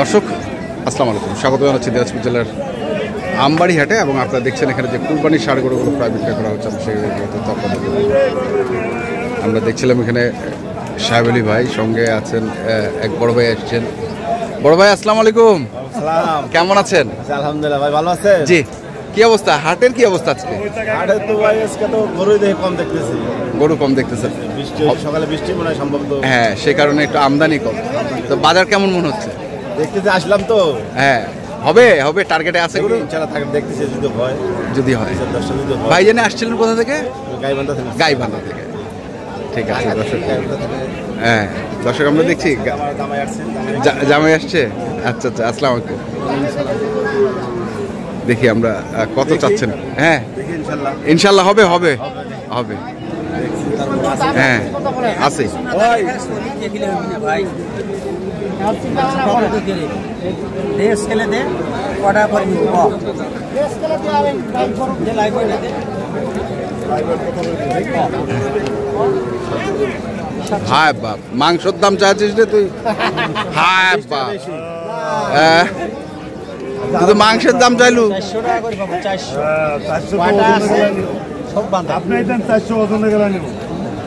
দর্শক আসসালামু আলাইকুম, স্বাগত জানাচ্ছি দিনাজপুর জেলার আমবাড়ি হাটে। এবং আপনারা দেখছেন এখানে যে কুরবানির ষাঁড় গরুগুলো প্রায় বিক্রয় করা হচ্ছে, আমরা দেখছিলাম এখানে সাহেব আলী ভাই সঙ্গে আছেন, এক বড় ভাই আসছেন। বড় ভাই আসসালামু আলাইকুম, কেমন আছেন? আলহামদুলিল্লাহ ভাই, ভালো আছেন? জি। কি অবস্থা হাটের, কি অবস্থা আজকে? হাটের তো ভাই আজকে তো গরুই দেখে কম দেখতেছি। গরু কম দেখতেছেন? বৃষ্টি সকালে বৃষ্টি মনে হয় সম্ভব, তো হ্যাঁ সেই কারণে একটু আমদানি কম। তো বাজার কেমন মনে হচ্ছে? দেখতেছি, আসলাম তো। হ্যাঁ হবে হবে, টার্গেটে আছে গরু ইনশাআল্লাহ থাকে, দেখতেছি যদি হয়। যদি হয়। দর্শক যদি হয়। ভাই জানে আসছিলেন কোথা থেকে? গাইবান্ধা থেকে। গাইবান্ধা থেকে, ঠিক আছে দর্শক। হ্যাঁ দর্শক আমরা দেখছি জামাই আসছে। আচ্ছা আচ্ছা, আসসালামু আলাইকুম। দেখি আমরা কত চাচ্ছেন? হ্যাঁ ইনশাল্লাহ হবে হবে হবে। হ্যাঁ আছে। হায় বাপ, মাংসর দাম চাচ্ছিস রে তুই? হায় বাপ, তুই তো মাংসের দাম চাইলু। আপনি 400 ওজনে গেলেন,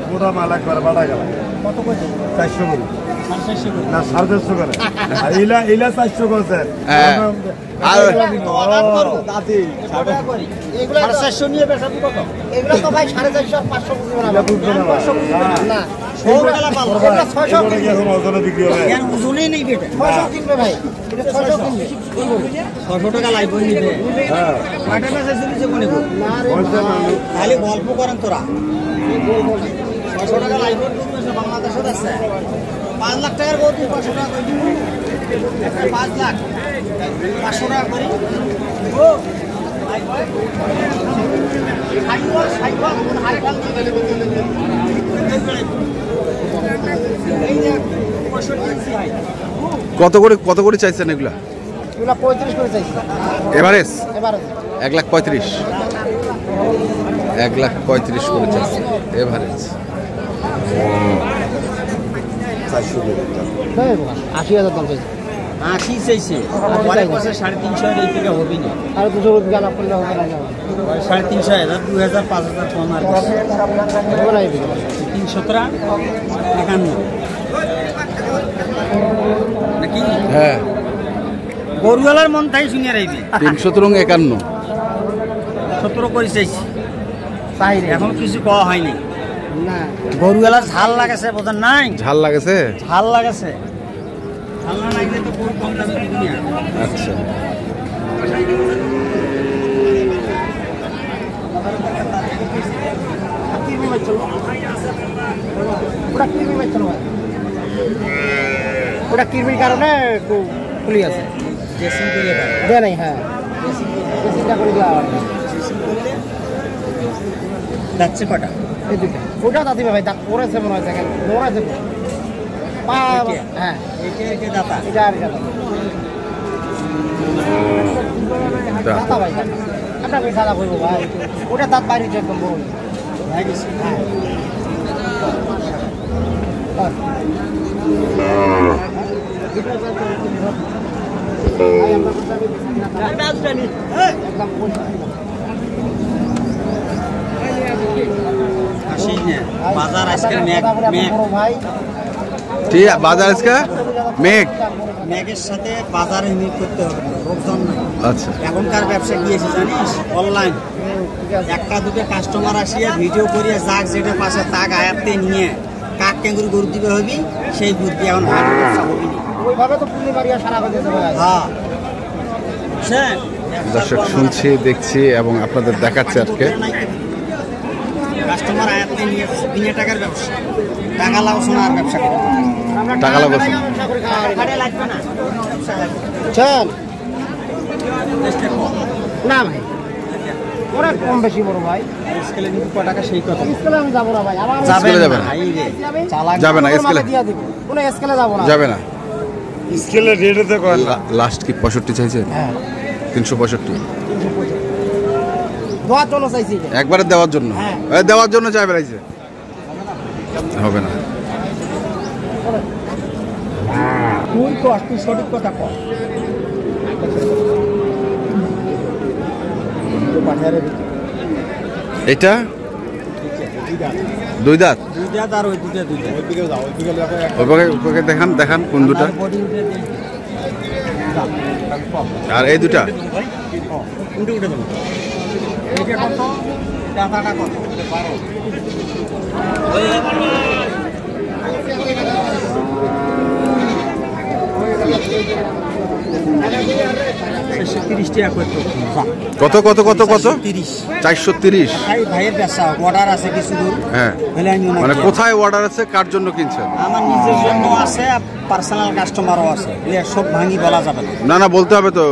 মোটা মাল একবার বাড়া গেল। কত কইছে? 400 করে না, 450 করে। আর ইলা 400 করছে। হ্যাঁ আর দাদি 450 এগুলা 450 নিয়ে বেচা কত? এগুলা তো ভাই 450 আর 500 বুঝবে না। 500 বুঝবে না। 100 টাকা পাবো। এটা 600 কি এখন ওজনে বিক্রি হবে? কেন ওজনেই নেই বেটা? 600 কিনবে ভাই। এটা 600 কিনবে। 600 টাকা লাইব নিবে। হ্যাঁ। মাঠে মাঝে চলিছে কোনে গো? না রে খালি গল্প করেন তোরা। 600 টাকা লাইব নিবে, বাংলাদেশে আছে। 5 লাখ টাকার গরু 500 টাকা কই দিবি? 5 লাখ 500 টাকা করি। ও কত করে চাইছেন এগুলা? এগুলা 35 করে চাইছি। এভারেজ 1,35,000, 1,35,000 করে চাইছে এভারেজ। 80,000 দাম চাইছে। 80 চাইছে, পরে কইছে 350 এই টাকা হবে না। আর 200 টাকা লাভ করলে হবে না। 350,000 2000 5000 কম আর হবে না। 317 51 নাকি? হ্যাঁ গরুওয়ালার মন তাই শুনে রাইবি। 317 51 17 করে চাইছি। এখন কিছু কওয়া হয়নি না। গরুওয়ালার ঝাল লাগাছে, বোঝেন নাই? ঝাল লাগেছে, ঝাল লাগাছে। ঝাল না লাগলে তো গরু কম দামে দিবি না। আচ্ছা ওটা কিরমির কারণে খুলি আছে। দে নাই। হ্যাঁ যাচ্ছে কটা? ওটা দাদি ভাই দাঁত পড়েছে মনে হয়, দেখেন দৌড়াইছে। হ্যাঁ দাতা, এটা আর দাতা ভাই, আপনাকে সাদা করবো ভাই। ওটা দাঁত বাইরে একদম বড় হয়ে গেছে। বাজার আজকে মেঘের সাথে বাজারে মিট করতে হবে, লোকজন নাই। আচ্ছা এখনকার ব্যবসা গিয়েছে জানিস, অনলাইন। একটা দুটো কাস্টমার আসিয়া ভিডিও করিয়া যাক যেটা পাশে তাক আয়াতে নিয়ে কাক ক্যাঙ্গুরি গরু দিবে হবি, সেই বুদ্ধি এখন হাট ব্যবসা হবি না। ওইভাবে তো পুলি মারিয়া সারা করে দিতে হবে। হ্যাঁ দর্শক শুনছি, দেখছি এবং আপনাদের দেখাচ্ছে আজকে। কাস্টমার আয়াতে নিয়ে বিনা টাকার ব্যবসা, টাকা লাভ শোনার ব্যবসা করে। টাকা লাভ চল না ভাই, ওরা কম বেশি বড় ভাই। স্কেলে নিতে কত টাকা সেই কথা। স্কেলে আমি যাব না ভাই, আমার যাবে না স্কেলে দিয়া দিব। কোন স্কেলে যাব না, যাবে না। স্কেলের রেটে কয় লাস্ট কি 65 চাইছে? হ্যাঁ 365 দেওয়ার জন্য চাইছি, একবারে দেওয়ার জন্য। দেওয়ার জন্য চাই বেড়াইছে, হবে না। তুই কস, তুই সঠিক কথা কর। এটা দুই দাঁত। দুই দাঁত আর ওই দুইটা দুই দাঁত। ওকে দেখান দেখান কোন দুটা, বডি উঠে দে। আর এই দুটা উঠে উঠে দেবো। এটা কত? দাঁতাটা কত? 430 টাকা করে তো। কত কত কত কত? 430। 430। ভাইয়ের ব্যবসা অর্ডার আছে কিছু দূর। হ্যাঁ, মানে কোথায় অর্ডার আছে, কার জন্য কিনছেন? আমার নিজের জন্য আছে, পার্সোনাল কাস্টমারও আছে। সব ভাঙি বলা যাবে না। না না, বলতে হবে তো,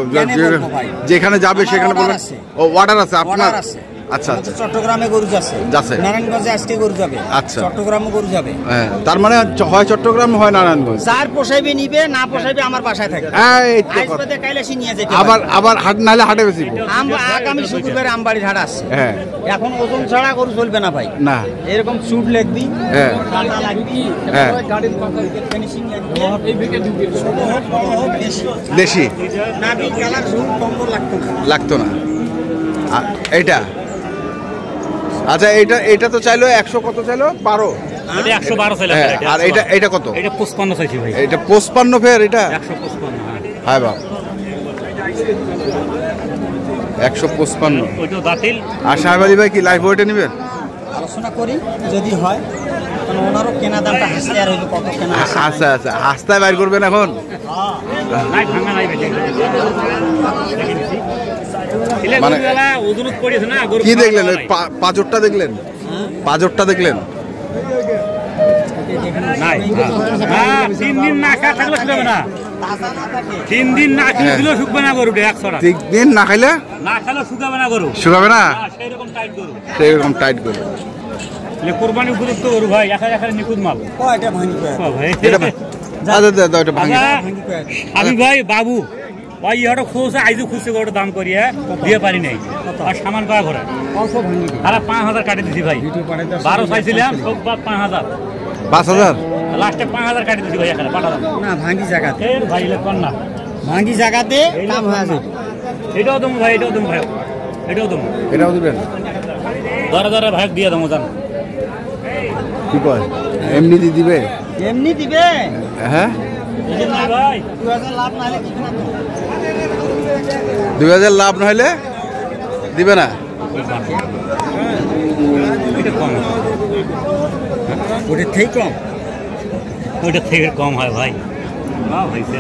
যেখানে যাবে সেখানে বলবেন। ও অর্ডার আছে আপনার? আচ্ছা আচ্ছা। চট্টগ্রামে গরু যাচ্ছে, নারায়ণগঞ্জে আজকে গরু যাবে। আচ্ছা, চট্টগ্রামে গরু যাবে। হ্যাঁ, তার মানে হয় চট্টগ্রাম হয় নারায়ণগঞ্জ। যার পোষাইবে নিবে, না পোষাইবে আমার বাসায় থাকে। আজকে কাইলাসি নিয়ে যেতে আবার আবার হাট নালে হাটে বেশি। আগামী শুক্রবারে আমবাড়ির হাট আছে। হ্যাঁ, এখন ওজন ছাড়া গরু চলবে না ভাই। না, এরকম চুট লাগবি, হ্যাঁ কাটা লাগবি, হ্যাঁ, গাড়ির ফিনিশিং লাগবে, দেশি নাবি কালার ঝুল কম্বল লাগতো না। এইটা আচ্ছা, এটা তো চাইলো 100, কত চাইলো? 12। এটা 112 চাইলো। আর এটা কত? এটা 55 চাইছি ভাই। এটা 55 ফের, এটা 155। হ্যাঁ বাবা, 155। ওইটাও বাতিল। আর সাহেব আলী ভাই কি লাইভ ওয়েটে নেবেন? আলোচনা করি যদি হয়, কারণ ওনারও কেনা দামটা হাসতে আর হইলো কত কেনা। আচ্ছা আচ্ছা, হাসতায় বাইর করবেন এখন? নাই ভাঙা নাই বেশি। মানে ওজনত পড়েছে না গরু। কি দেখলেন? ওই পাঁজরটা দেখলেন? পাঁজরটা দেখলেন? নাই, 3 দিন না খা থাকলে শুকাবে না। 3 দিন না খেলে শুকবে না গরুটা। 3 দিন না খাইলে না খেলে শুকাবে না গরু। শুকাবে না, সেইরকম টাইট গরু। সেইরকম টাইট গরু। কোরবানি উপযুক্ত গরু ভাই, একা নিখুঁত মাল। এটা ভাঙি ভাই এটা এটা ভাঙে। আমি ভাই বাবু ভাই ইহাটা খোঁজে আইজু খুঁজছে গরুটা দাম করিয়া দিয়ে পারি নাই। আর সামান পাওয়া ঘরে আর 5000 কাটি দিছি ভাই। 12 চাইছিলাম, সব 5000। 5000 লাস্টে 5000 কাটি দিছি ভাই। এখানে পাঠালাম না ভাঙি জায়গাতে। ভাই কর না, ভাঙি জায়গাতে কাম হয়ে যাবে। এটাও দেবো ভাই, এটাও দেবো ভাই, এটাও দেবো। এটাও দিবেন? দরে ভাগ দিয়ে দেবো। জান কি কয়, এমনি দিবে? এমনি দিবে। হ্যাঁ ভাই, 2000 লাভ না হলে দিবে না। 2000 লাভ না হলে দিবে না? এটা কম, ওটার থেকে কম, ওইটার থেকে কম হয় ভাই। হয়েছে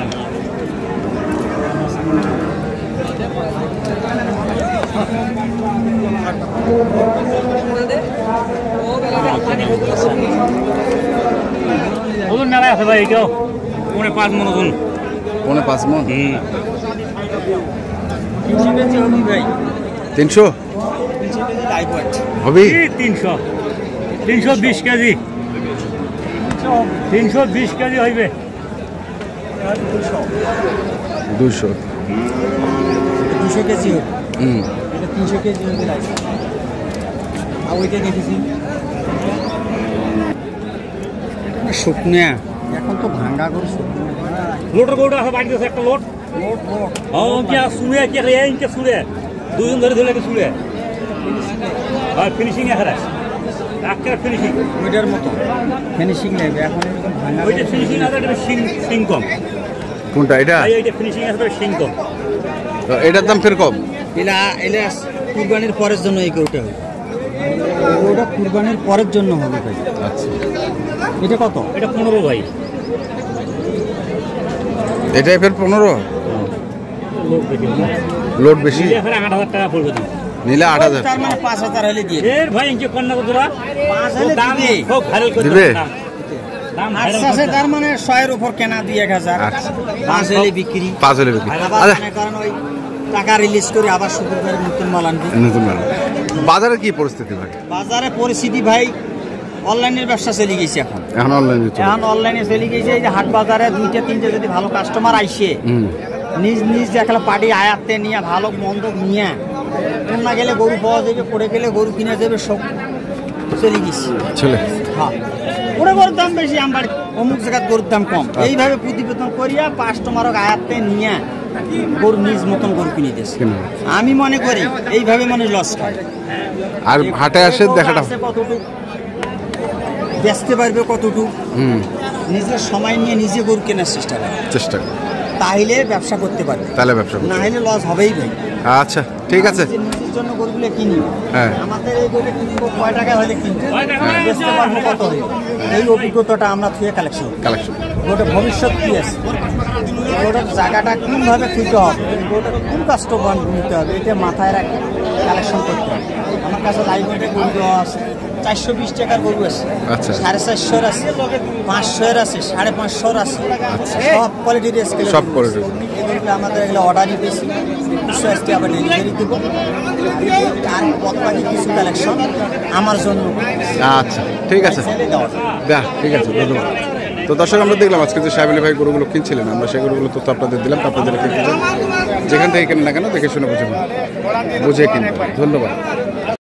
ওজন মেলায় আছে ভাই। এটাও 5.5 মন ওজন। 5.5 মন? 300 কেজি হবে ভাই। 300 কেজি লাইভ ওয়েট হবে? 320 কেজি। 320 কেজি হইবে। 200 কেজি হবে। এটা 300 কেজি হবে লাইভ। আর ওইটা দেখেছি শুকনা, এখন তো ভাঙ্গা করে শুকনা। লোটের গরুটা আছে বাড়িতে আছে একটা লোট। শুনে কি ইনকে শুনে 2 দিন ধরে ধরে শুনে। আর ফিনিশিং এখানে একটা ফিনিশিং ওইটার মতো ফিনিশিং নেবে। এখন এরকম ভাঙ্গা ওইটা ফিনিশিং আছে, এটা সিং কম। কোনটা এটা? এইটা ফিনিশিং আছে, সিং কম। তো এটার দাম ফের কম? এলা কুরবানির পরের জন্য এই গরুটা হবে। ওটা কুরবানির পরের জন্য হবে ভাই। আচ্ছা, এটা কত? এটা 15 ভাই। এটাই ফের 15? লোড বেশি। 8000 টাকা পড়বে দাম। নিলে 8000। তার মানে 5000 হলে দিয়ে এর ভাই ইনকে কন্যা কতরা 5 হলে দাম দিবে। খুব ভালো করে দিবে? দাম আচ্ছা আছে, তার মানে 100 এর উপর কেনা 2000। আচ্ছা, 5 হলে বিক্রি। 5 হলে বিক্রি। আবার মনে করেন ওই টাকা রিলিজ করে আবার শুক্রবারে নতুন মাল আনবি। নতুন মাল। বাজারে কি পরিস্থিতি ভাই? বাজারে পরিস্থিতি ভাই, অনলাইনের ব্যবসা চলে গেছে এখন। এখন অনলাইনে চলে। এখন অনলাইনে চলে গেছে। এই যে হাট বাজারে 2টা 3টে যদি ভালো কাস্টমার আইসে, নিজ দেখলে পার্টি আয়াতে নিয়ে ভালো মন্দ নিয়ে না গেলে গরু পাওয়া যাবে, পড়ে গেলে গরু কিনা যাবে, সব চলে গেছে। চলে। হ্যাঁ, ওটা গরুর দাম বেশি। আমার অমুক জায়গায় গরুর দাম কম, এইভাবে প্রতিবেদন করিয়া কাস্টমারক আয়াতে নিয়ে গরু নিজ মতন গরু কিনে দিয়েছে। আমি মনে করি এইভাবে মানুষ লস খায়। আর হাটে আসে দেখাটা কতটুকু বেচতে পারবে, কতটুকু নিজের সময় নিয়ে নিজে গরু কেনার চেষ্টা করে, তাহলে ব্যবসা করতে পারবে, তাহলে ব্যবসা না হলে লস হবেই ভাই। আচ্ছা ঠিক আছে। নিজের জন্য গরুগুলো কিনি, হ্যাঁ আমাদের এই গরু কিনবো কয় টাকা হলে কিনবো, বেচতে পারবো কত হলে, এই অভিজ্ঞতাটা আমরা থুয়ে কালেকশন গোটা ভবিষ্যৎ কি আছে, গোটার জায়গাটা কোনভাবে খুঁজতে হবে, গোটা কোন কাস্টমার নিতে হবে, এটা মাথায় রাখে কালেকশন করতে হবে। আমার কাছে লাইভ ওয়েটে গরু দেওয়া আছে, 420 টাকার গরু আছে, 450 আছে, 500 আছে, 550 আছে, সব কোয়ালিটির স্কেল, সব কোয়ালিটি। এগুলো আমাদের এগুলো অর্ডারই বেশি, কিছু আজকে আবার ডেলিভারি দেবো, আর বাকি কিছু কালেকশন আমার জন্য। আচ্ছা ঠিক আছে, ঠিক আছে, ধন্যবাদ। তো দর্শক, আমরা দেখলাম আজকে যে সাহেব আলী ভাই গরুগুলো কিনছিলেন, আমরা সেই গরুগুলো তথ্য আপনাদের দিলাম। আপনাদের যেখান থেকে কেনেন না কেন দেখে শুনে বুঝে কিনবেন। ধন্যবাদ।